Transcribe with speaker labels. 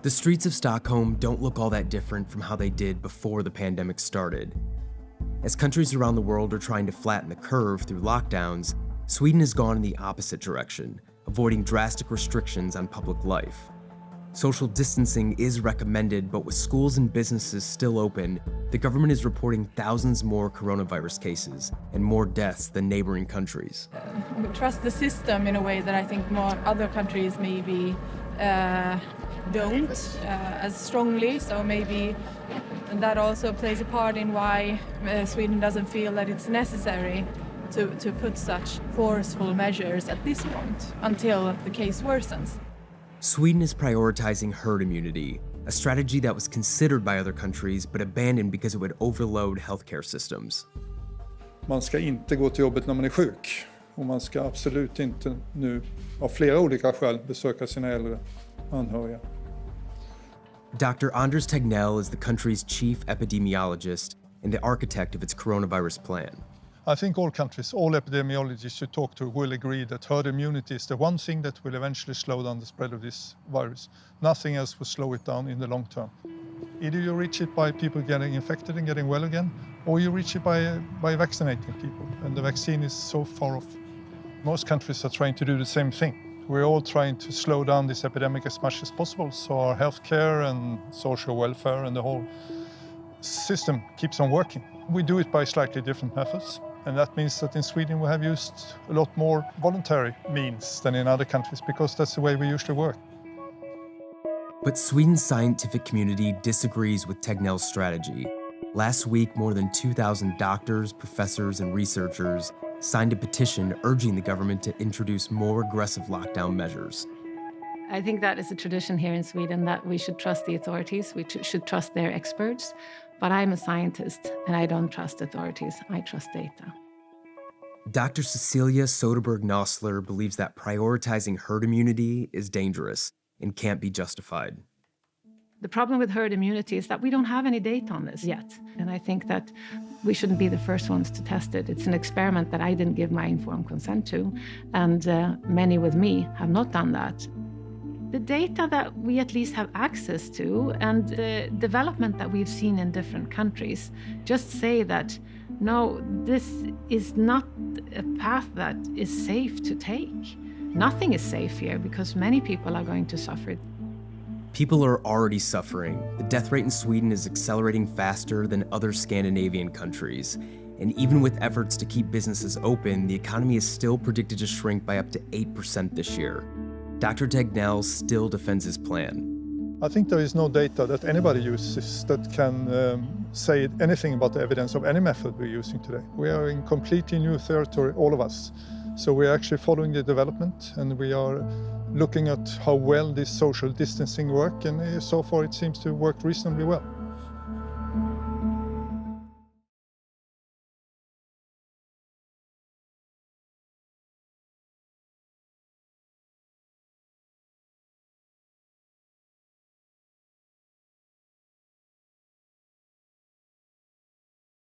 Speaker 1: The streets of Stockholm don't look all that different from how they did before the pandemic started. As countries around the world are trying to flatten the curve through lockdowns, Sweden has gone in the opposite direction, avoiding drastic restrictions on public life. Social distancing is recommended, but with schools and businesses still open, the government is reporting thousands more coronavirus cases and more deaths than neighboring countries.
Speaker 2: We trust the system in a way that I think more other countries maybe don't as strongly, so maybe that also plays a part in why Sweden doesn't feel that it's necessary to put such forceful measures at this point until the case worsens.
Speaker 1: Sweden is prioritizing herd immunity, a strategy that was considered by other countries but abandoned because it would overload healthcare systems.
Speaker 3: Man ska inte gå till jobbet när man är sjuk, och man ska absolut inte nu av flera olika skäl besöka sina äldre anhöriga.
Speaker 1: Dr. Anders Tegnell is the country's chief epidemiologist and the architect of its coronavirus plan.
Speaker 3: I think all countries, all epidemiologists you talk to will agree that herd immunity is the one thing that will eventually slow down the spread of this virus. Nothing else will slow it down in the long term. Either you reach it by people getting infected and getting well again, or you reach it by vaccinating people, and the vaccine is so far off. Most countries are trying to do the same thing. We're all trying to slow down this epidemic as much as possible, so our healthcare and social welfare and the whole system keeps on working. We do it by slightly different methods. And that means that in Sweden we have used a lot more voluntary means than in other countries, because that's the way we usually work.
Speaker 1: But Sweden's scientific community disagrees with Tegnell's strategy. Last week, more than 2,000 doctors, professors, and researchers signed a petition urging the government to introduce more aggressive lockdown measures.
Speaker 4: I think that is a tradition here in Sweden that we should trust the authorities, we should trust their experts. But I'm a scientist, and I don't trust authorities, I trust data.
Speaker 1: Dr. Cecilia Soderberg-Nossler believes that prioritizing herd immunity is dangerous and can't be justified.
Speaker 4: The problem with herd immunity is that we don't have any data on this yet. And I think that we shouldn't be the first ones to test it. It's an experiment that I didn't give my informed consent to, and many with me have not done that. The data that we at least have access to and the development that we've seen in different countries just say that, no, this is not a path that is safe to take. Nothing is safe here because many people are going to suffer.
Speaker 1: People are already suffering. The death rate in Sweden is accelerating faster than other Scandinavian countries. And even with efforts to keep businesses open, the economy is still predicted to shrink by up to 8% this year. Dr. Tegnell still defends his plan.
Speaker 3: I think there is no data that anybody uses that can say anything about the evidence of any method we're using today. We are in completely new territory, all of us. So we're actually following the development, and we are looking at how well this social distancing works, and so far it seems to work reasonably well.